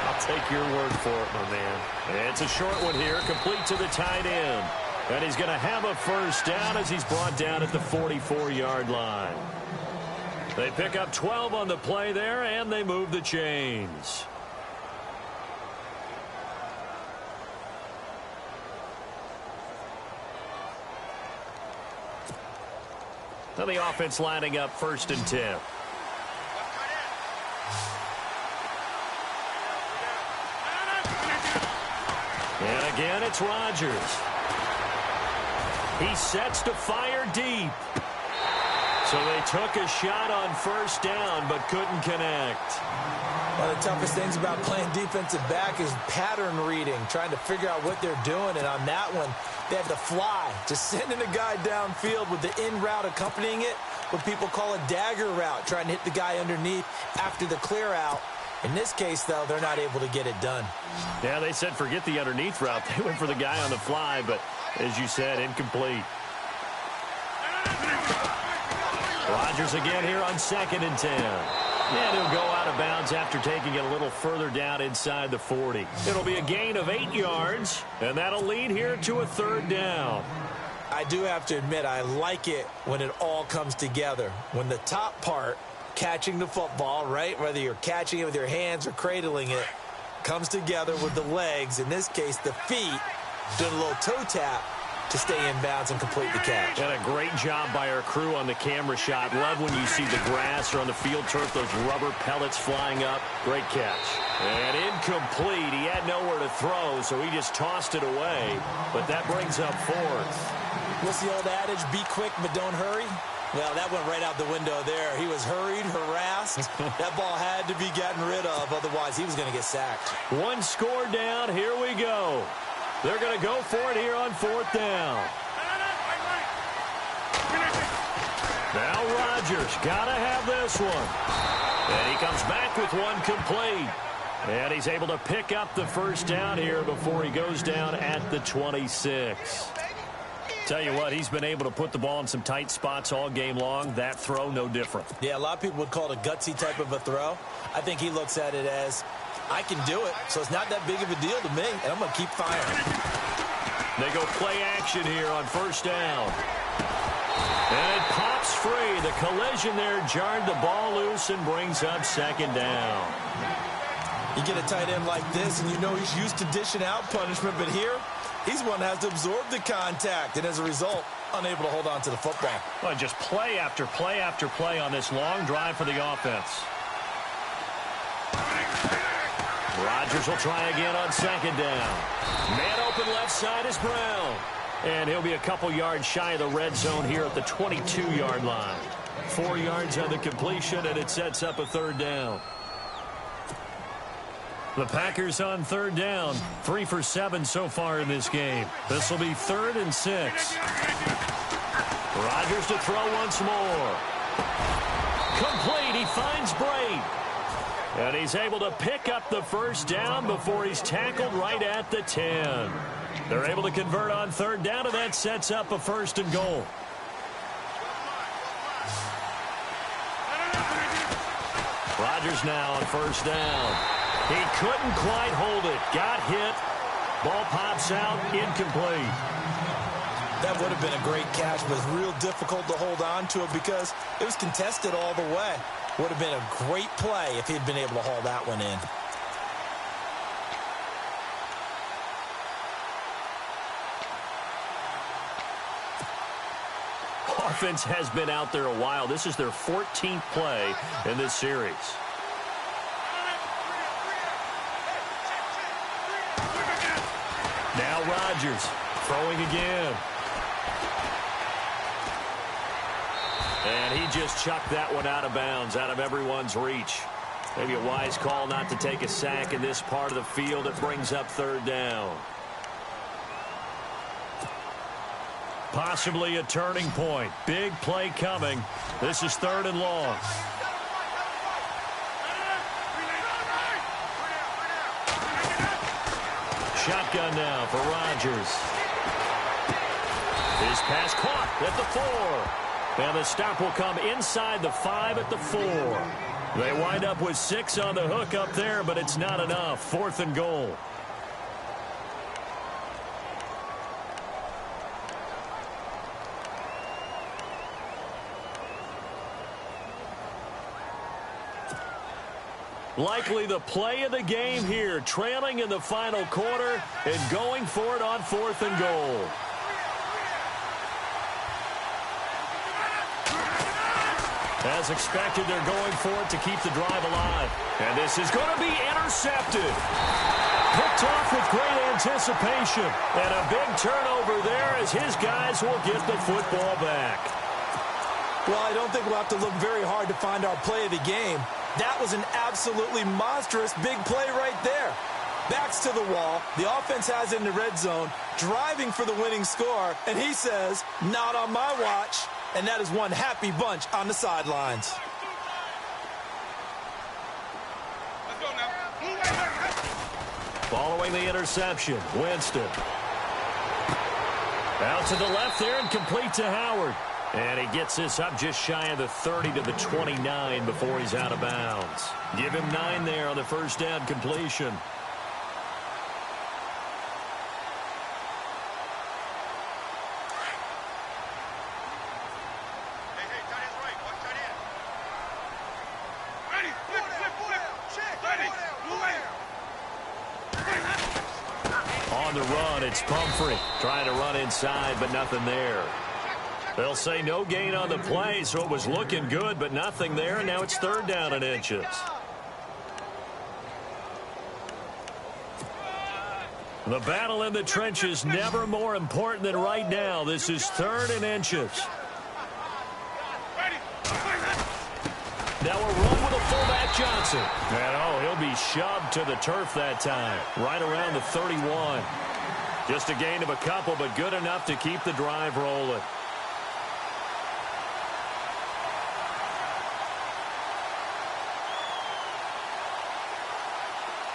I'll take your word for it, my man. It's a short one here, complete to the tight end. And he's going to have a first down as he's brought down at the 44-yard line. They pick up 12 on the play there, and they move the chains. Now the offense lining up first and 10. And again, it's Rodgers. He sets to fire deep. So they took a shot on first down, but couldn't connect. One of the toughest things about playing defensive back is pattern reading, trying to figure out what they're doing. And on that one, they had to fly, just sending a guy downfield with the in route accompanying it, what people call a dagger route, trying to hit the guy underneath after the clear out. In this case, though, they're not able to get it done. Yeah, they said forget the underneath route. They went for the guy on the fly, but as you said, incomplete. Rodgers again here on second and 10. And he'll go out of bounds after taking it a little further down inside the 40. It'll be a gain of 8 yards, and that'll lead here to a third down. I do have to admit, I like it when it all comes together. When the top part, catching the football, right, whether you're catching it with your hands or cradling it, comes together with the legs, in this case the feet, doing a little toe tap to stay in bounds and complete the catch. And a great job by our crew on the camera shot. Love when you see the grass or on the field turf, those rubber pellets flying up. Great catch. And incomplete. He had nowhere to throw, so he just tossed it away. But that brings up fourth. What's the old adage? Be quick, but don't hurry. Well, that went right out the window there. He was hurried, harassed. That ball had to be gotten rid of, otherwise he was going to get sacked. One score down. Here we go. They're going to go for it here on fourth down. Now Rodgers got to have this one. And he comes back with one complete. And he's able to pick up the first down here before he goes down at the 26. Tell you what, he's been able to put the ball in some tight spots all game long. That throw, no different. Yeah, a lot of people would call it a gutsy type of a throw. I think he looks at it as, I can do it, so it's not that big of a deal to me, and I'm going to keep firing. They go play action here on first down. And it pops free. The collision there jarred the ball loose and brings up second down. You get a tight end like this, and you know he's used to dishing out punishment, but here, he's one that has to absorb the contact, and as a result, unable to hold on to the football. Well, just play after play after play on this long drive for the offense. Rodgers will try again on second down. Man open left side is Brown. And he'll be a couple yards shy of the red zone here at the 22-yard line. 4 yards on the completion, and it sets up a third down. The Packers on third down, 3 for 7 so far in this game. This will be 3rd and 6. Rodgers to throw once more. Complete. He finds Braid. And he's able to pick up the first down before he's tackled right at the 10. They're able to convert on third down, and that sets up a 1st and goal. Rodgers now on first down. He couldn't quite hold it. Got hit. Ball pops out. Incomplete. That would have been a great catch, but it's real difficult to hold on to it because it was contested all the way. Would have been a great play if he'd been able to haul that one in. Offense has been out there a while. This is their 14th play in this series. Now Rodgers throwing again. And he just chucked that one out of bounds, out of everyone's reach. Maybe a wise call not to take a sack in this part of the field. It brings up third down. Possibly a turning point. Big play coming. This is 3rd and long. Shotgun now for Rodgers. His pass caught at the 4. And the stop will come inside the 5 at the 4. They wind up with 6 on the hook up there, but it's not enough. 4th and goal. Likely the play of the game here, trailing in the final quarter and going for it on 4th and goal. As expected, they're going for it to keep the drive alive. And this is going to be intercepted. Picked off with great anticipation. And a big turnover there as his guys will get the football back. Well, I don't think we'll have to look very hard to find our play of the game. That was an absolutely monstrous big play right there. Backs to the wall. The offense has it in the red zone, driving for the winning score. And he says, not on my watch. And that is one happy bunch on the sidelines. Following the interception, Winston. Out to the left there and complete to Howard. And he gets this up just shy of the 30 to the 29 before he's out of bounds. Give him 9 there on the first down completion. On the run, it's Pumphrey trying to run inside, but nothing there. They'll say no gain on the play, so it was looking good, but nothing there. Now it's 3rd down and inches. The battle in the trenches never more important than right now. This is 3rd and inches. Now a run with a fullback Johnson. And he'll be shoved to the turf that time, right around the 31. Just a gain of a couple, but good enough to keep the drive rolling.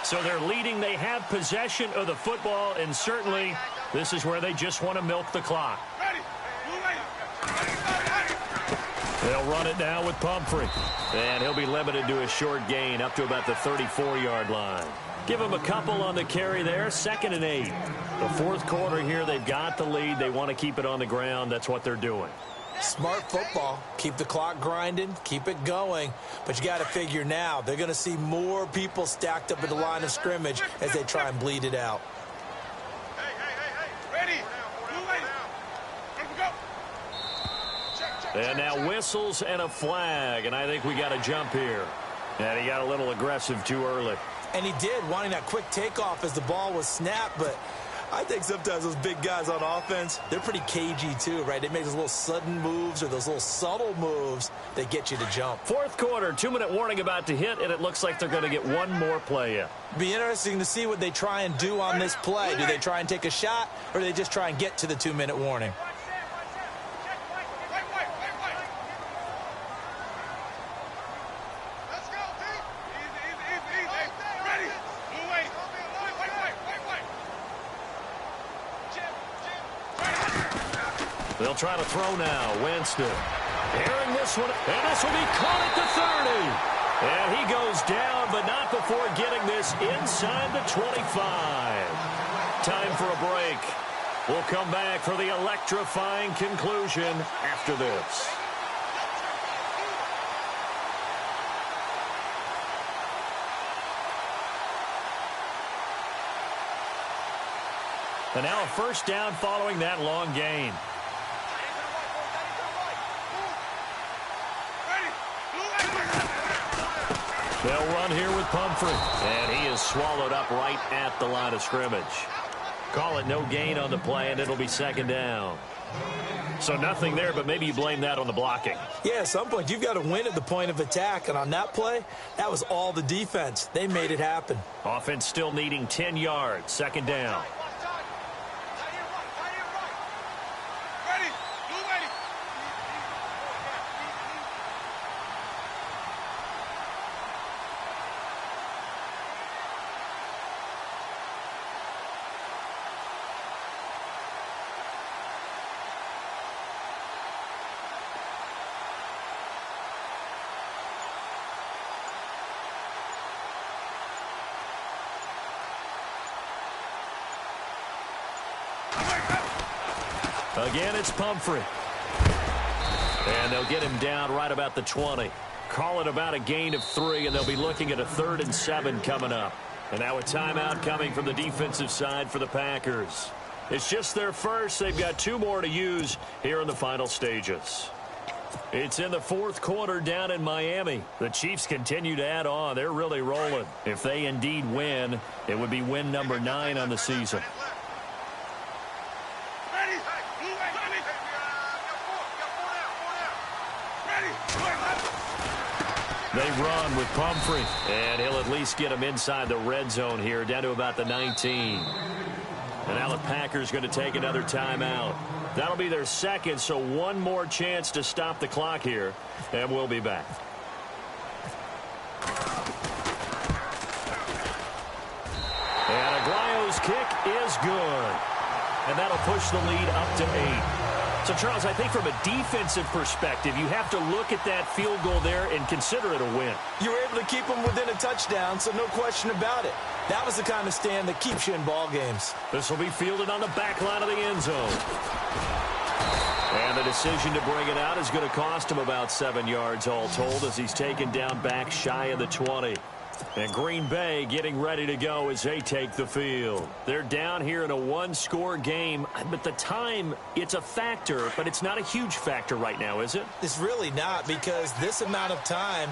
So they're leading. They have possession of the football, and certainly this is where they just want to milk the clock. They'll run it now with Pumphrey. And he'll be limited to a short gain up to about the 34-yard line. Give him a couple on the carry there. 2nd and 8. The fourth quarter here, they've got the lead. They want to keep it on the ground. That's what they're doing. Smart football. Keep the clock grinding. Keep it going. But you got to figure now, they're going to see more people stacked up at the line of scrimmage as they try and bleed it out. And now whistles and a flag, and I think we got a jump here. And he got a little aggressive too early. And he did, wanting that quick takeoff as the ball was snapped, but I think sometimes those big guys on offense, they're pretty cagey too, right? They make those little sudden moves or those little subtle moves that get you to jump. Fourth quarter, 2-minute warning about to hit, and it looks like they're going to get one more play in. Be interesting to see what they try and do on this play. Do they try and take a shot, or do they just try and get to the 2-minute warning? They'll try to throw now. Winston. Hearing this one, and this will be caught at the 30. And he goes down, but not before getting this inside the 25. Time for a break. We'll come back for the electrifying conclusion after this. And now a first down following that long gain. They'll run here with Pumphrey. And he is swallowed up right at the line of scrimmage. Call it no gain on the play, and it'll be 2nd down. So nothing there, but maybe you blame that on the blocking. Yeah, at some point, you've got to win at the point of attack. And on that play, that was all the defense. They made it happen. Offense still needing 10 yards. 2nd down. Again, it's Pumphrey. And they'll get him down right about the 20. Call it about a gain of 3, and they'll be looking at a 3rd and 7 coming up. And now a timeout coming from the defensive side for the Packers. It's just their first. They've got 2 more to use here in the final stages. It's in the fourth quarter down in Miami. The Chiefs continue to add on. They're really rolling. If they indeed win, it would be win number 9 on the season. They run with Pumphrey, and he'll at least get him inside the red zone here, down to about the 19. And now the Packers going to take another timeout. That'll be their 2nd, so one more chance to stop the clock here, and we'll be back. And Aguayo's kick is good, and that'll push the lead up to 8. So, Charles, I think from a defensive perspective, you have to look at that field goal there and consider it a win. You were able to keep them within a touchdown, so no question about it. That was the kind of stand that keeps you in ball games. This will be fielded on the back line of the end zone. And the decision to bring it out is going to cost him about 7 yards all told as he's taken down back shy of the 20. And Green Bay getting ready to go as they take the field. They're down here in a 1-score game, but the time, it's a factor, but it's not a huge factor right now, is it? It's really not, because this amount of time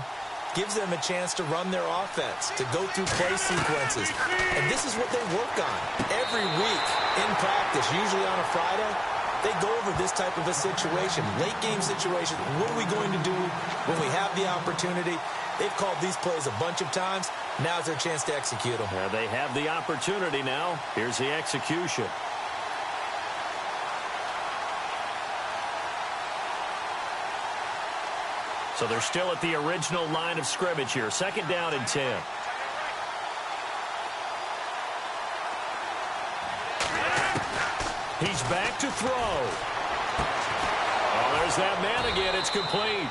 gives them a chance to run their offense, to go through play sequences. And this is what they work on every week in practice, usually on a Friday. They go over this type of a situation, late game situation. What are we going to do when we have the opportunity? They've called these plays a bunch of times. Now's their chance to execute them. They have the opportunity now. Here's the execution. So they're still at the original line of scrimmage here. 2nd down and 10. He's back to throw. Oh, there's that man again. It's complete.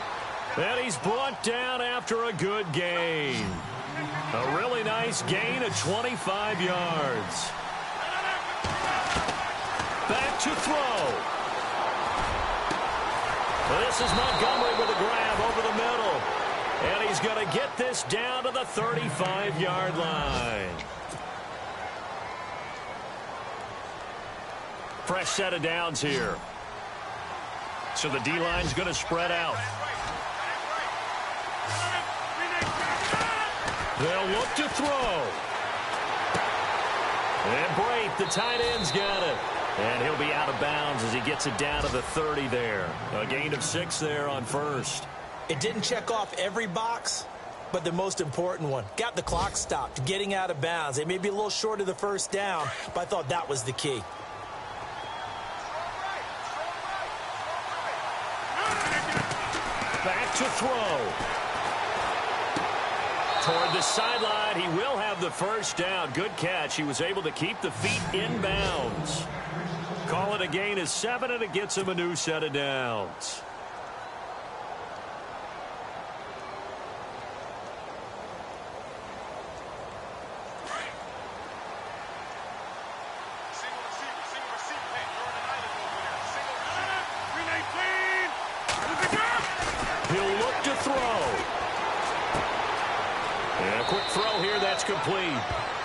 And he's brought down after a good gain. A really nice gain of 25 yards. Back to throw. This is Montgomery with a grab over the middle. And he's going to get this down to the 35-yard line. Fresh set of downs here. So the D-line's going to spread out. They'll look to throw. And Brate, the tight end's got it. And he'll be out of bounds as he gets it down to the 30 there. A gain of 6 there on first. It didn't check off every box, but the most important one. Got the clock stopped, getting out of bounds. They may be a little short of the first down, but I thought that was the key. Back to throw. Toward the sideline, he will have the first down. Good catch. He was able to keep the feet in bounds. Call it a gain of 7, and it gets him a new set of downs. He'll look to throw. And a quick throw here, that's complete.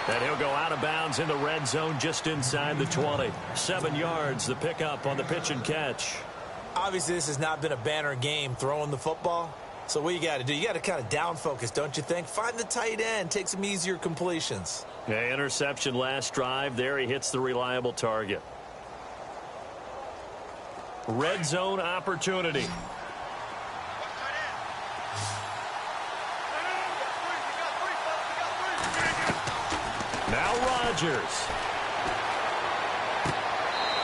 And he'll go out of bounds in the red zone just inside the 20. 7 yards, the pickup on the pitch and catch. Obviously, this has not been a banner game throwing the football. So what you got to do, you got to kind of down focus, don't you think? Find the tight end, take some easier completions. Yeah, interception last drive. There he hits the reliable target. Red zone opportunity. Now Rodgers.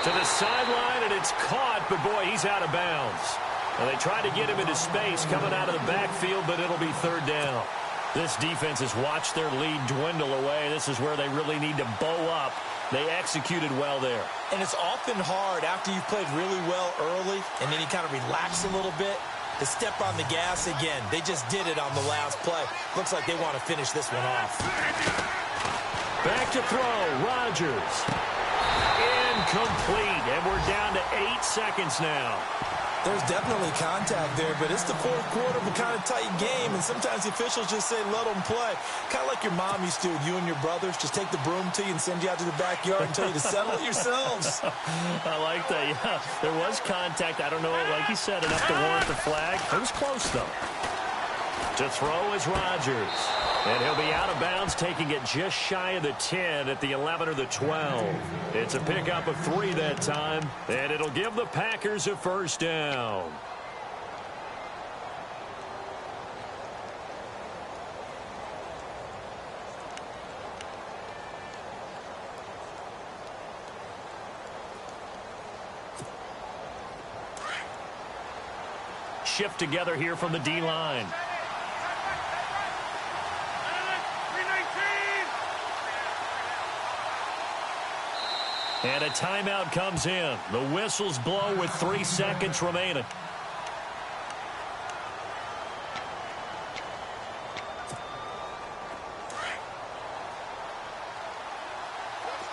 To the sideline, and it's caught, but boy, he's out of bounds. And they tried to get him into space coming out of the backfield, but it'll be third down. This defense has watched their lead dwindle away. This is where they really need to bow up. They executed well there. And it's often hard after you've played really well early, and then you kind of relax a little bit, to step on the gas again. They just did it on the last play. Looks like they want to finish this one off. Back to throw, Rodgers. Incomplete, and we're down to 8 seconds now. There's definitely contact there, but it's the fourth quarter of a kind of tight game, and sometimes the officials just say, let them play. Kind of like your mom used to with you and your brothers. Just take the broom to you and send you out to the backyard and tell you to settle it yourselves. I like that, yeah. There was contact. I don't know, like you said, enough to warrant the flag. It was close, though. To throw is Rodgers. And he'll be out of bounds, taking it just shy of the 10 at the 11 or the 12. It's a pickup of 3 that time, and it'll give the Packers a first down. Shift together here from the D-line. And a timeout comes in. The whistles blow with 3 seconds remaining.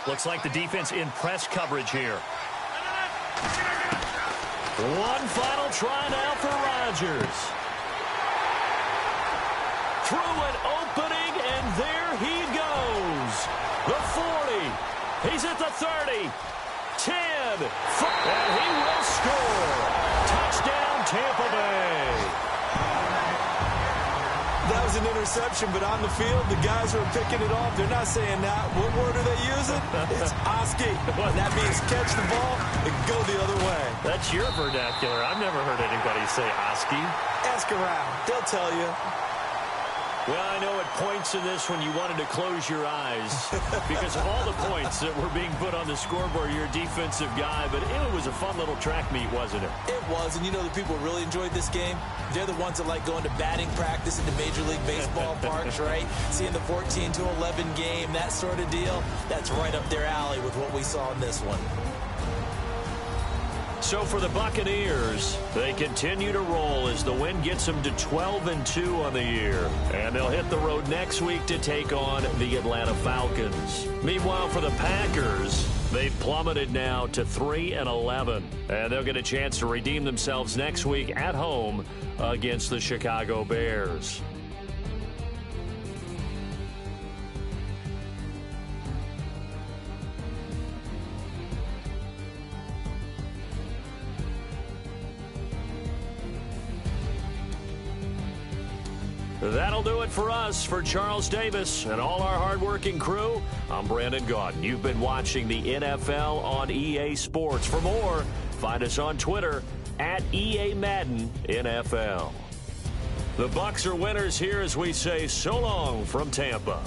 Looks like the defense in press coverage here. One final try now for Rodgers. Through an opening, and there he goes. The 40. He's at the 30, 10, and he will score. Touchdown, Tampa Bay. That was an interception, but on the field, the guys who are picking it off, they're not saying that. What word are they using? It's Oski. That means catch the ball and go the other way. That's your vernacular. I've never heard anybody say Oski. Ask around. They'll tell you. Well, I know at points in this when you wanted to close your eyes because of all the points that were being put on the scoreboard. You're a defensive guy, but it was a fun little track meet, wasn't it? It was, and you know the people who really enjoyed this game? They're the ones that like going to batting practice into Major League Baseball parks, right? Seeing the 14-11 game, that sort of deal. That's right up their alley with what we saw in this one. So for the Buccaneers, they continue to roll as the win gets them to 12-2 on the year. And they'll hit the road next week to take on the Atlanta Falcons. Meanwhile, for the Packers, they've plummeted now to 3-11. And they'll get a chance to redeem themselves next week at home against the Chicago Bears. That'll do it for us. For Charles Davis and all our hardworking crew, I'm Brandon Gaudin. You've been watching the NFL on EA Sports. For more, find us on Twitter at EA Madden NFL. The Bucs are winners here as we say so long from Tampa.